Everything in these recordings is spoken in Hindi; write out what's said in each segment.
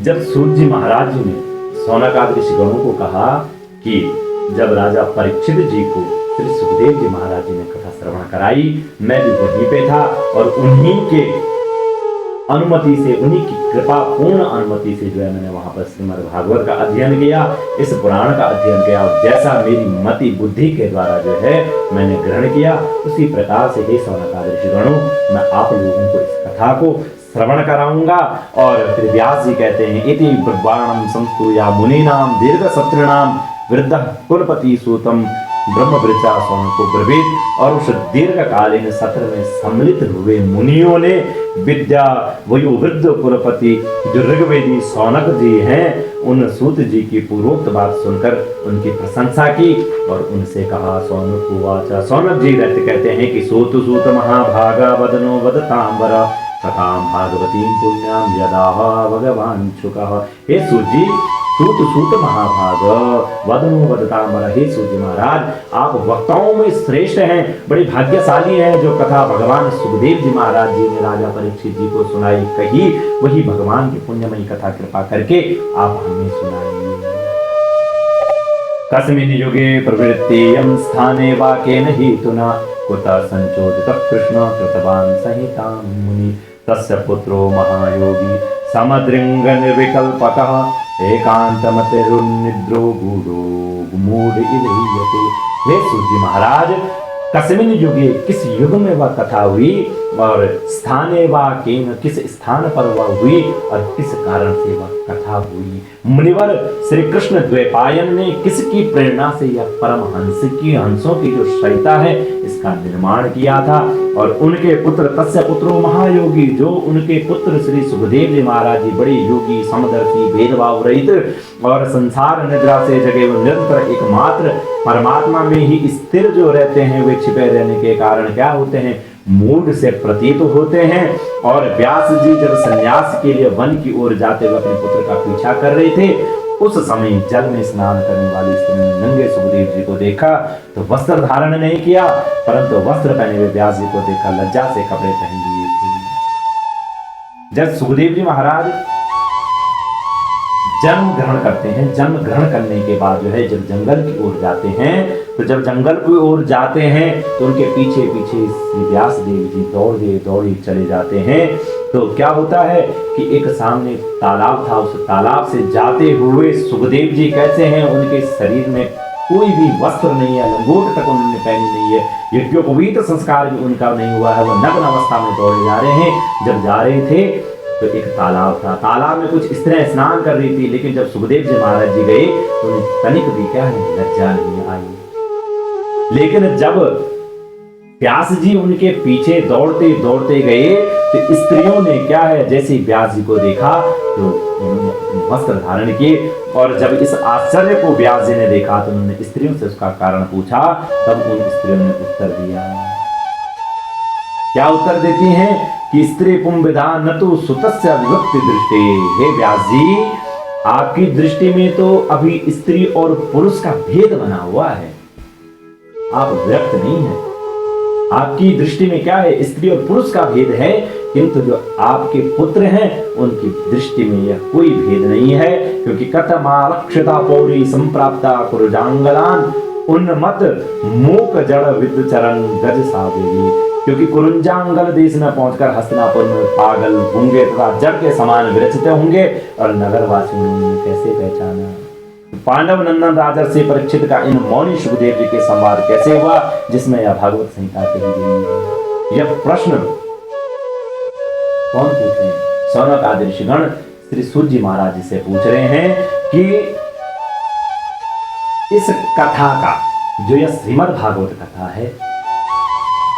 जब सूत जी महाराज जी ने शौनक आदि ऋषिगणों को कहा कि जब राजा परीक्षित जी को श्री सुखदेव जी महाराज जी ने कथा श्रवण कराई, मैं भी वहीं पे था और उन्हीं के अनुमति से, उन्हीं की कृपा पूर्ण अनुमति से जो है मैंने वहां पर श्रीमद् भागवत का अध्ययन किया, इस पुराण का अध्ययन किया और जैसा मेरी मति बुद्धि के द्वारा जो है मैंने ग्रहण किया, उसी प्रकार से हे शौनक आदि ऋषिगणों, मैं आप लोगों को इस कथा को श्रवण कराऊंगा। और फिर व्यास जी कहते हैं इति ब्रह्मांडम संस्तूया मुनीनाम दीर्घ सत्रिणाम वृद्ध कुलपति सूतम ब्रह्मवृचा शौनक को ब्रवीत। और उस दीर्घकालीन सत्र में सम्मिलित हुए मुनियों ने विद्या वयोवृद्ध कुलपति जो ऋग्वेदी शौनक जी हैं, उन सूत जी की पूर्वोक्त बात सुनकर उनकी प्रशंसा की और उनसे कहा शौनक उवाच। शौनक जी कहते हैं कि सूत सूत महाभागा वदनो वदतांबर कथाम भागवती पुण्याम यदा भगवान शुकः। हे सूत जी, सूत सूत महाभाग वदनो वदतांबर, हे सूत जी महाराज, आप वक्ताओं में श्रेष्ठ हैं, बड़े भाग्यशाली हैं। जो कथा भगवान सुखदेव जी महाराज जी ने राजा परीक्षित जी को सुनाई कही, वही भगवान की पुण्यमयी कथा कृपा करके आप हमें सुनाइए। तस्मिन् युगे प्रवृत्तियं स्थाने वाकेन हेतुना कुतः संचोदितः कृष्ण कृतवान् संहितां मुनि। तस्य पुत्रो महायोगी समदृङ्ग निर्विकल्पकः एकांतमतिरुन्निद्रो गूढ़ो मूढ़ इलह्यते। हे सूत जी महाराज, कस्मिन् युगे, किस युग में वह कथा हुई और स्थाने वा केन, किस स्थान पर वह हुई और किस कारण से वह कथा हुई। मुनिवर श्री कृष्ण द्वैपायन ने किसकी प्रेरणा से यह परमहंस की, हंसों की जो सहिता है, इसका निर्माण किया था। और उनके पुत्र तस्य पुत्रो महायोगी, जो उनके पुत्र श्री सुखदेव जी महाराज जी बड़े योगी, समदर्शी, भेदभाव रहित और संसार निद्रा से जगे हुए निरंतर एकमात्र परमात्मा में ही स्थिर जो रहते हैं, वे छिपे रहने के कारण क्या होते हैं, मूढ़ से प्रतीत होते हैं। और व्यास जी जब संन्यास के लिए वन की ओर जाते हुए अपने पुत्र का पीछा कर रहे थे, उस समय जल में स्नान करने वाली स्त्री ने नंगे सुखदेव जी को देखा तो वस्त्र धारण नहीं किया, परंतु वस्त्र पहने हुए व्यास जी को देखा लज्जा से कपड़े पहन लिए थे। जब सुखदेव जी महाराज जन्म ग्रहण करते हैं, जन्म ग्रहण करने के बाद जो है जब जंगल की ओर जाते हैं, तो जब जंगल की ओर जाते हैं तो उनके पीछे पीछे श्री व्यास देव जी दौड़े चले जाते हैं। तो क्या होता है कि एक सामने तालाब था, उस तालाब से जाते हुए सुखदेव जी कैसे हैं, उनके शरीर में कोई भी वस्त्र नहीं है, लंगोट तक उन्होंने पहनी नहीं है, यज्ञोपवीत संस्कार भी उनका नहीं हुआ है, वो नग्न अवस्था में दौड़े जा रहे हैं। जब जा रहे थे तो एक तालाब था, तालाब में कुछ स्त्रियां स्नान कर रही थी, लेकिन जब सुखदेव जी महाराज जी गए तो उन्हें तनिक भी क्या है लज्जा नहीं आई। लेकिन जब व्यास जी उनके पीछे दौड़ते दौड़ते गए तो स्त्रियों ने क्या है, जैसे व्यास जी को देखा तो उन्होंने वस्त्र धारण किए। और जब इस आश्चर्य को व्यास जी ने देखा तो उन्होंने स्त्रियों से उसका कारण पूछा, तब उन स्त्रियों ने उत्तर दिया। क्या उत्तर देती हैं कि स्त्री पुंविधान न तो सुतस्य विभक्ति दृष्टि। हे व्यास जी, आपकी दृष्टि में तो अभी स्त्री और पुरुष का भेद बना हुआ है, आप विरक्त नहीं है। आपकी दृष्टि में क्या है, स्त्री और पुरुष का भेद है, किंतु जो आपके पुत्र हैं उनकी दृष्टि में यह कोई भेद नहीं है। क्योंकि कथमालक्षिता पौरी संप्राप्ता कुरुजांगलान उन्मत मूक जड़ विद चरण गज सावेगी। क्योंकि कुरुंजांगल देश में पहुंचकर हस्तिनापुर में पागल, गूंगे तथा जड़ के समान विरचित होंगे और नगरवासियों ने कैसे पहचाना। पांडव नंदन राजर्षि परीक्षित का इन मौनी सुखदेव जी के संवाद कैसे हुआ, जिसमें यह भागवत संहिता कही गई है। यह प्रश्न कौन पूछ रहे हैं? शौनक आदि ऋषिगण श्री सूत जी महाराज जी से पूछ रहे हैं कि इस कथा का, जो यह श्रीमद् भागवत कथा है,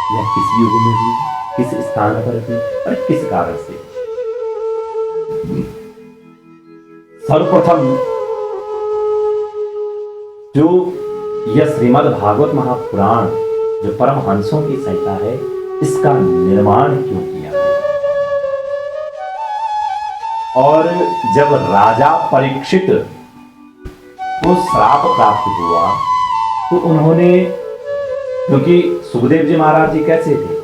यह किस युग में हुई, किस स्थान पर हुई और किस कारण से। सर्वप्रथम जो यह श्रीमद् भागवत महापुराण जो परमहंसों की संहिता है, इसका निर्माण क्यों किया गया। और जब राजा परीक्षित को श्राप प्राप्त हुआ तो उन्होंने, क्योंकि सुखदेव जी महाराज जी कैसे थे,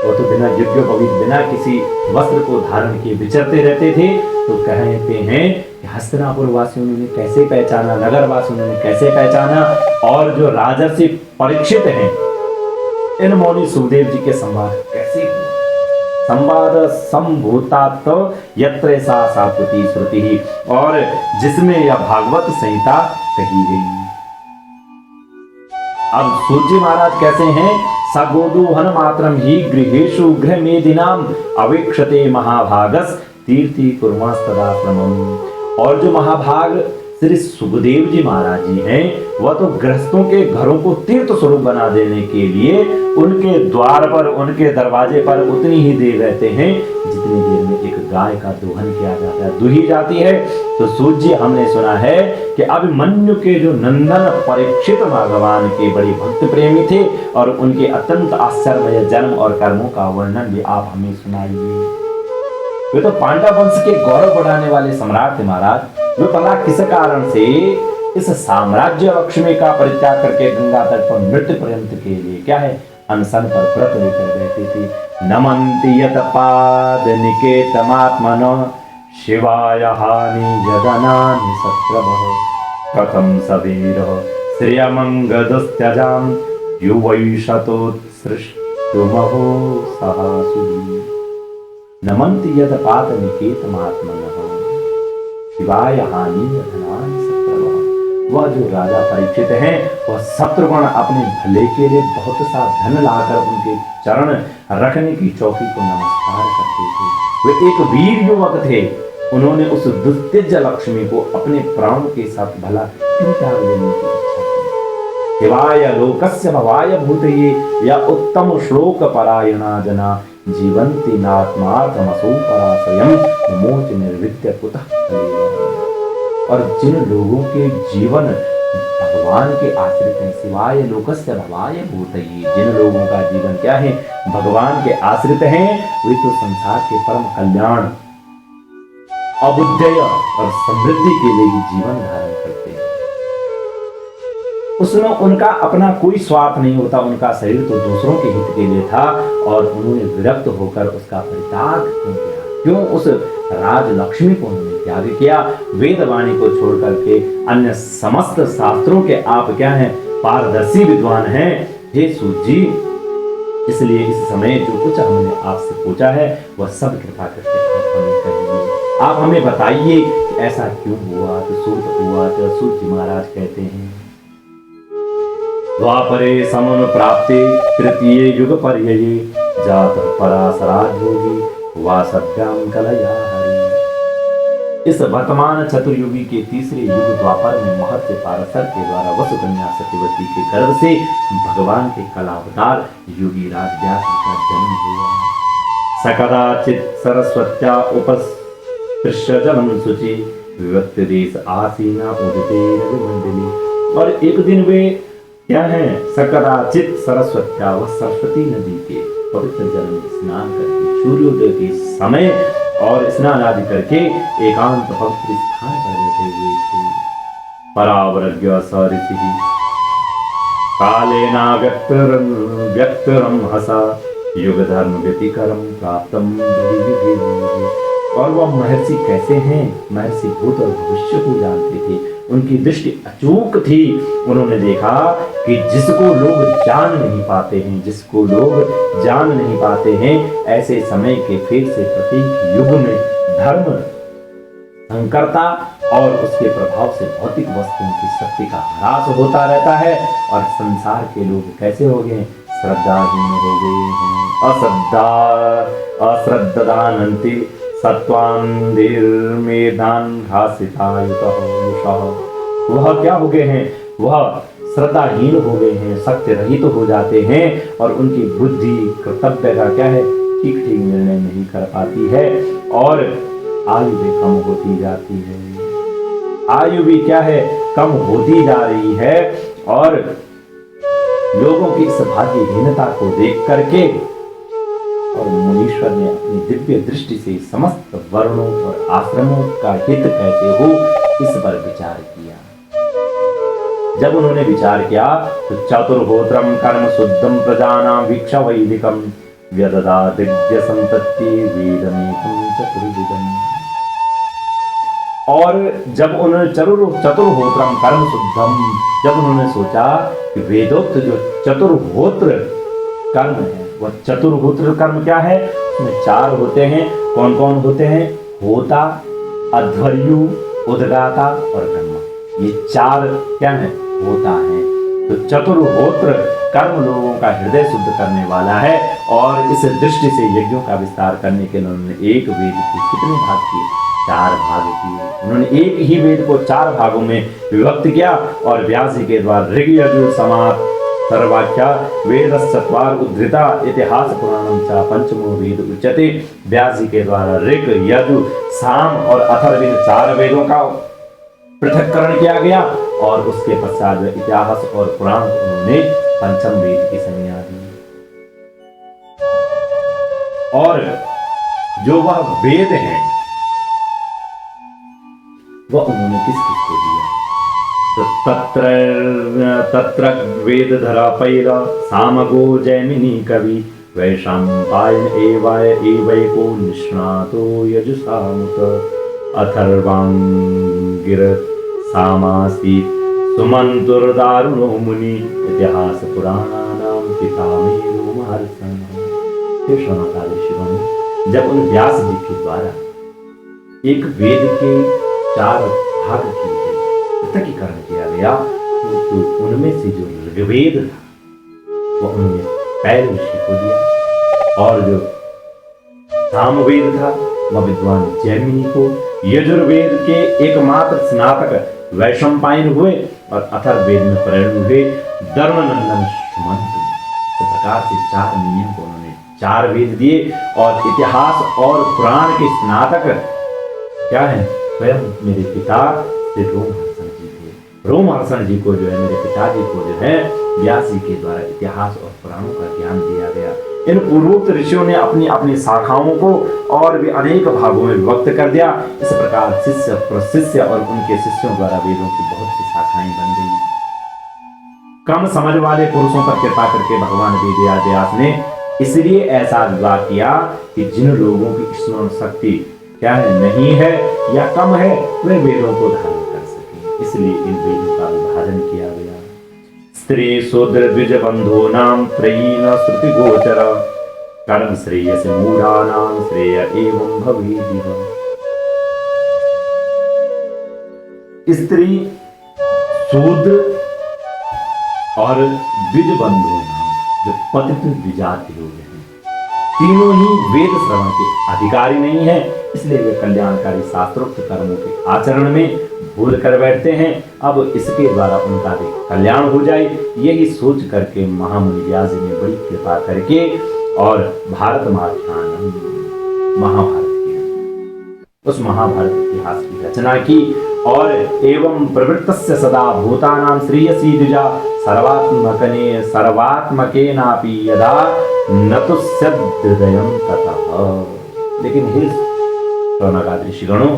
वो तो बिना यज्ञोपवीत, बिना किसी वस्त्र को धारण किए विचरते रहते थे, तो कहते हैं कि हस्तिनापुर वासियों ने कैसे पहचाना, नगर वासियों ने कैसे पहचाना, और जो राजर्षि परीक्षित हैं इन मौनी सुखदेव जी के संवाद कैसे हुआ। संवाद संभूतात यत्र सा सात्वती श्रुति, और जिसमें यह भागवत संहिता कही गई। अब सूर्य महाराज कैसे हैं, सगोदोहन मात्रम ही गृहेषु गृह मेदिनाम अवेक्षते महाभागस तीर्थी कुर्मास्तदाश्रमम। और जो महाभाग श्री सुखदेव जी महाराज जी हैं, वह तो गृहस्थों के घरों को तीर्थ स्वरूप बना देने के लिए उनके द्वार पर, उनके दरवाजे पर उतनी ही देर रहते हैं जितनी देर में एक गाय का दोहन किया जाता है, दुही जाती है। तो सूर्य हमने सुना है कि अभिमन्यु के जो नंदन परीक्षित भगवान के बड़े भक्त प्रेमी थे, और उनके अत्यंत आश्चर्यमय जन्म और कर्मों का वर्णन भी आप हमें सुनाइए। वे तो पांडव वंश के गौरव बढ़ाने वाले सम्राट थे महाराज। वे भला किस कारण से इस साम्राज्य लक्ष्मी का परित्याग करके गंगा तट पर मृत्यु पर्यंत के लिए क्या है अनशन पर व्रत लेकर बैठे थे। नमन्ति यत पाद निकेतमात्मनो शिवाय हानि यदनानि सत्रभः कथं सवीर श्रियमंगदस्त्यजाम युवैषतोत्सृष्टुमहो सहासुरी। नमन्ति यत पाद निकेतमात्मनः शिवाय हानि यदनानि सत्रभः। वह जो राजा परीक्षित हैं, वह शत्रुगण अपने भले के लिए बहुत सा धन लाकर उनके चरण रखने की चौकी को नमस्कार करते थे। वे एक वीर युवक थे, उन्होंने उस दुस्तेज लक्ष्मी को अपने प्राणों के साथ भला क्यों त्याग देने की इच्छा की। शिवाय लोकस्य भवाय भूतये या उत्तम श्लोक परायणा जना जीवंती नात्मार्थमसो पराश्रयम् मोच निर्विद्य कुतः कलेवरम्। और जिन लोगों के जीवन भगवान के आश्रित हैं, शिवाय लोकस्य भवाय भूतये, जिन लोगों का जीवन क्या है भगवान के आश्रित हैं, वे तो संसार के परम कल्याण अभुदय और समृद्धि के लिए ही जीवन धारण करते हैं। उसमें उनका अपना कोई स्वार्थ नहीं होता, उनका शरीर तो दूसरों के हित के लिए था, और उन्होंने विरक्त होकर उसका परित्याग क्यों किया, क्यों उस राज लक्ष्मी को उन्होंने त्याग किया। वेदवाणी को छोड़ करके अन्य समस्त शास्त्रों के आप क्या हैं पारदर्शी विद्वान हैं हे सूत जी। इसलिए इस समय जो कुछ हमने आपसे पूछा है वह सब कृपा करके आप हमें कहिए, आप हमें बताइए कि ऐसा क्यों हुआ। तो सूत हुआ तो सूत जी महाराज कहते हैं द्वापरे समन प्राप्ते तृतीय युग पर्यये जात पराशराज योगी वासभ्याम कलया हरि। इस वर्तमान चतुर्युगी के तीसरे युग द्वापर में महर्षि पारशर के द्वारा वसुकन्या सत्यवती के गर्भ से भगवान के कलावतार योगी राज व्यास का जन्म हुआ। सकदाचित सरस्वत्या उपस्पृश्य जलम शुचि विभक्त देश आसीना उदिते रविमंडली। और एक दिन वे क्या है सकदाचित सरस्वत्या व सरस्वती नदी के पवित्र जल में स्नान करके सूर्योदय के समय और स्नान आदि करके एकांत पवित्र स्थान पर बैठे हुए थे। परावरज्ञ सरिषि कालेना व्यक्तरम हसा युग धर्म व्यतिकरम प्राप्तम। और वह महर्षि कैसे हैं, महर्षि भूत और भविष्य को जानते थे, उनकी दृष्टि अचूक थी। उन्होंने देखा कि जिसको लोग जान नहीं पाते हैं, जिसको लोग जान नहीं पाते हैं, ऐसे समय के फेर से प्रत्येक युग में धर्म संकरता और उसके प्रभाव से भौतिक वस्तुओं की शक्ति का ह्रास होता रहता है। और संसार के लोग कैसे हो गए, श्रद्धाहीन हो गए हैं, अश्रद्धानन्ति सत्वान्धीर्मेधान घासितायुतः। वह क्या हो गए हैं, वह श्रद्धाहीन हो गए हैं, सत्य रहित हो जाते हैं, और उनकी बुद्धि कर्तव्य का क्या है ठीक ठीक निर्णय नहीं कर पाती है, और आयु भी कम होती जाती है। आयु भी क्या है कम होती जा रही है। और लोगों की इस भाग्यहीनता को देख करके और मुनीश्वर ने अपनी दिव्य दृष्टि से समस्त वर्णों और आश्रमों का हित कहते हो इस पर विचार किया। जब उन्होंने विचार किया तो चतुर्होत्रम कर्म शुद्धम प्रजानां वीक्षा वैदिकम व्यददा दिव्य संपत्ति वेदमेकं चतुर्विधम। और जब उन्होंने चतुर्होत्रम कर्म शुद्धम, जब उन्होंने सोचा कि वेदोक्त जो चतुर्होत्र कर्म है, वह चतुर्होत्र कर्म क्या है, उसमें 4 होते हैं। कौन कौन होते हैं? होता, अध्वर्यु, उद्गाता और ब्रह्मा। ये 4 क्या है? होता है। तो चतुर्होत्र कर्म लोगों का हृदय शुद्ध करने वाला है। और इस दृष्टि से यज्ञों का विस्तार करने के लिए उन्होंने एक वेद के कितने भाग किए? 4 भाग किए। उन्होंने एक ही वेद को 4 भागों में विभक्त किया और व्यास जी के द्वारा ऋग यजुर समाप्त सर्वाख्या वेदश्चत्वार उद्धृता इतिहास पुराणम च पंचमो वेद उच्यते। व्यास जी के द्वारा ऋग यजु साम और अथर्ववेद 4 वेदों का पृथक्करण किया गया और उसके पश्चात इतिहास और पुराण उन्होंने पंचम वेद की संज्ञा दी। और जो वह वेद है वह उन्होंने किस किसको दिया? तत्र वेदधरा पैल सामगो जैमिनी कवि वैशंपायन एवैको निष्णातो यजुषामुत अथर्वांगिर सामासी सुमंतुर्दारुणो मुनि इतिहास पुराणानां पितामही महर्षण। हे शौनकादि, जब उन व्यास जी के द्वारा एक वेद के 4 भाग किए गए, पृथकीकरण किया गया, तो उनमें से जो ऋग्वेद था वह उन्होंने पैल ऋषि को दिया और जो सामवेद था वह विद्वान जैमिनी को, यजुर्वेद के एकमात्र स्नातक वैशंपायन हुए और अथर्ववेद में परिणत हुए धर्मनंदन सुमंत। इस प्रकार से 4 नियम को उन्होंने 4 वेद दिए और इतिहास और पुराण के स्नातक क्या है? स्वयं मेरे पिता से रोमहर्षण जी थे। रोमहर्षण जी को जो है, मेरे पिताजी को जो है व्यास जी के द्वारा इतिहास और पुराणों का ज्ञान दिया गया। इन पूर्वोक्त ऋषियों ने अपनी अपनी शाखाओं को और भी अनेक भागों में विभक्त कर दिया। इस प्रकार शिष्य प्रशिष्य और उनके शिष्यों द्वारा वेदों की बहुत सी शाखाएं बन गई। कम समझ वाले पुरुषों पर कृपा करके भगवान वेदव्यास ने इसलिए ऐसा विवाह किया कि जिन लोगों की स्मरण शक्ति क्या है, नहीं है या कम है, वे वेदों को धारण कर सके, इसलिए इन वेदों का विभाजन किया गया। स्त्री शूद्र द्विज बंधो नाम त्रयीन श्रुति गोचर कर्म श्रेयस मूढ़ा नाम श्रेय एवं भवेदिह। स्त्री शूद्र और द्विज बंधु नाम, जो पतित द्विजाति लोग हैं, तीनों ही वेद श्रवण के अधिकारी नहीं है, इसलिए वे कल्याणकारी शास्त्रोक्त कर्मों के आचरण में भूल कर बैठते हैं। अब इसके द्वारा उनका भी कल्याण हो जाए, यही सोच करके महामुनि व्यास जी ने बड़ी कृपा करके और भारत महाख्यान महाभारत की, उस महाभारत इतिहास की रचना की और एवं प्रवृत्तस्य सदा भूतानां श्रेयसी द्विजा सर्वात्मके नापि यदा नतुस्यद हृदयं ततः। लेकिन हे शौनकादि ऋषिगणों,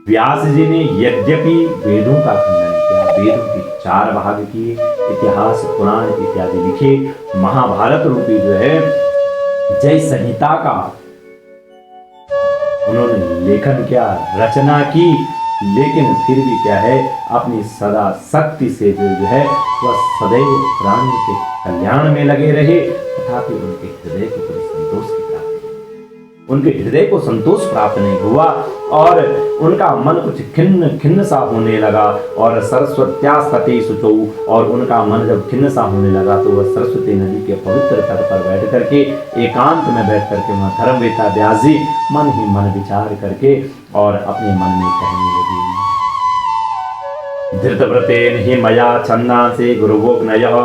व्यास जी ने यद्यपि वेदों का खंडन किया, वेदों के 4 भाग किए, इतिहास पुराण इत्यादि लिखे, महाभारत रूपी जो है जय संहिता का उन्होंने लेखन किया, रचना की, लेकिन फिर भी क्या है, अपनी सदा शक्ति से जो है वह सदैव प्राणियों के कल्याण में लगे रहे, तथापि उनके हृदय को कोई संतोष की प्राप्ति, उनके हृदय को संतोष प्राप्त नहीं हुआ और उनका मन कुछ खिन्न सा होने लगा। और सरस्वत्यास्तटे शुचौ, और उनका मन जब खिन्न सा होने लगा तो वह सरस्वती नदी के पवित्र तट पर बैठ करके एकांत में बैठ करके वह धर्मवेता व्यास जी मन ही मन विचार करके और अपने मन में कहने लगे, धृतव्रतेन हि मया छन्दांसि गुरुवोग्नयः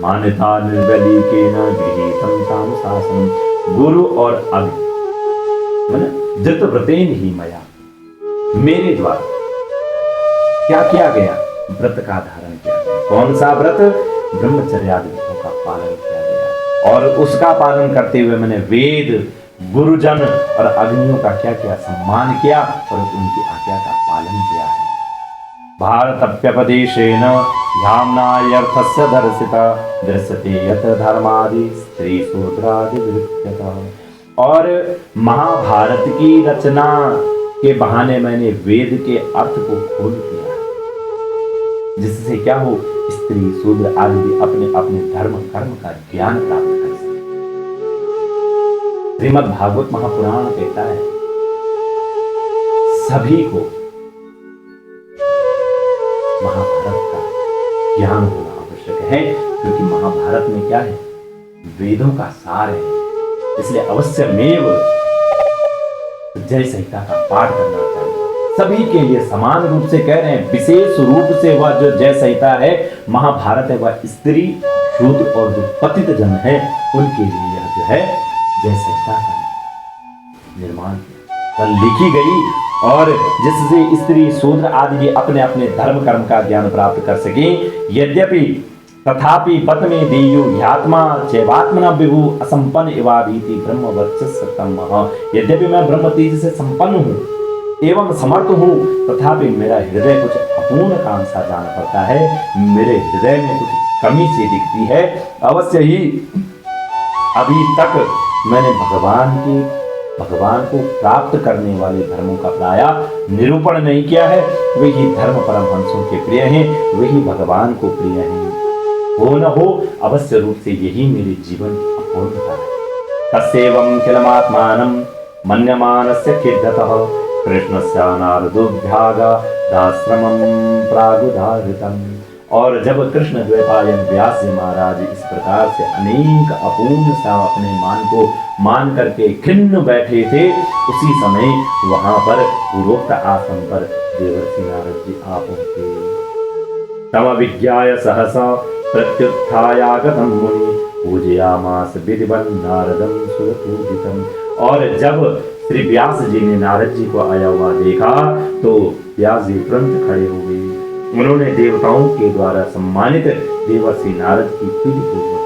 मान्यता निर्बलीकेन गृहीतं सानुशासनं। गुरु और अग्नि, धृतव्रतेन ही मया, मेरे द्वारा क्या किया गया? व्रत का धारण किया गया। कौन सा व्रत? ब्रह्मचर्यादि व्रतों का पालन किया गया और उसका पालन करते हुए मैंने वेद, गुरुजन और अग्नियों का क्या किया? सम्मान किया और उनकी आज्ञा का पालन किया है। भारतप्यपदेशेन ध्याम्नायर्थस्य दर्शिता दृश्यते यत् धर्मादि स्त्री शूद्रादि विरुध्यतः। और महाभारत की रचना के बहाने मैंने वेद के अर्थ को खोल दिया, जिससे क्या हो, स्त्री शूद्र आदि भी अपने अपने धर्म कर्म का ज्ञान प्राप्त कर सके। श्रीमद् भागवत महापुराण कहता है सभी को महाभारत का ज्ञान होना आवश्यक है, क्योंकि महाभारत में क्या है, वेदों का सार है। इसलिए अवश्यमेव जय संहिता का पाठ करना चाहिए। सभी के लिए समान रूप से कह रहे हैं, विशेष रूप से वह जो जय संहिता है, महाभारत है, वह स्त्री शूद्र और जो पतित जन है उनके लिए यह जो है जय संहिता का निर्माण पर लिखी गई, और जिससे स्त्री शूद्र आदि भी अपने अपने धर्म कर्म का ज्ञान प्राप्त कर सके। यद्यपि तथापि बत में देयु ह्यात्मा चैवात्मना विभु असंपन्न इवाभीति ब्रह्म वर्चस्वतम। यद्यपि मैं ब्रह्म तेज से संपन्न हूँ एवं समर्थ हूँ, तथापि मेरा हृदय कुछ अपूर्ण काम सा जान पड़ता है, मेरे हृदय में कुछ कमी सी दिखती है। अवश्य ही अभी तक मैंने भगवान को प्राप्त करने वाले धर्मों का प्रायः निरूपण नहीं किया है। वही धर्म परमहंसों के प्रिय हैं, वही भगवान को प्रिय हैं। हो न हो, अवश्य रूप से यही मेरे जीवन की अपूर्णता है। तस्यैवं किलमात्मानं मन्यमानस्य खिद्धतः कृष्णस्य नारदोऽभ्यागदाश्रमं प्रागुदाहृतम्। और जब कृष्ण द्वैपायन व्यास जी महाराज इस प्रकार से अनेक अपूर्ण सा अपने मान को मान करके खिन्न बैठे थे, उसी समय वहां पर पूर्वोक्त आसन पर देवर्षि नारद जी आ पहुंचे। तम विज्ञाय सहसा प्रत्युत्थायागतं मुनि पूजयामास विधिवन् नारदं सुरपूजितम्। और जब श्री व्यास जी ने नारद जी को आया हुआ देखा तो व्यास जी तुरंत खड़े हो गए। उन्होंने देवताओं के द्वारा सम्मानित देवर्षि नारद की विधि पूर्वक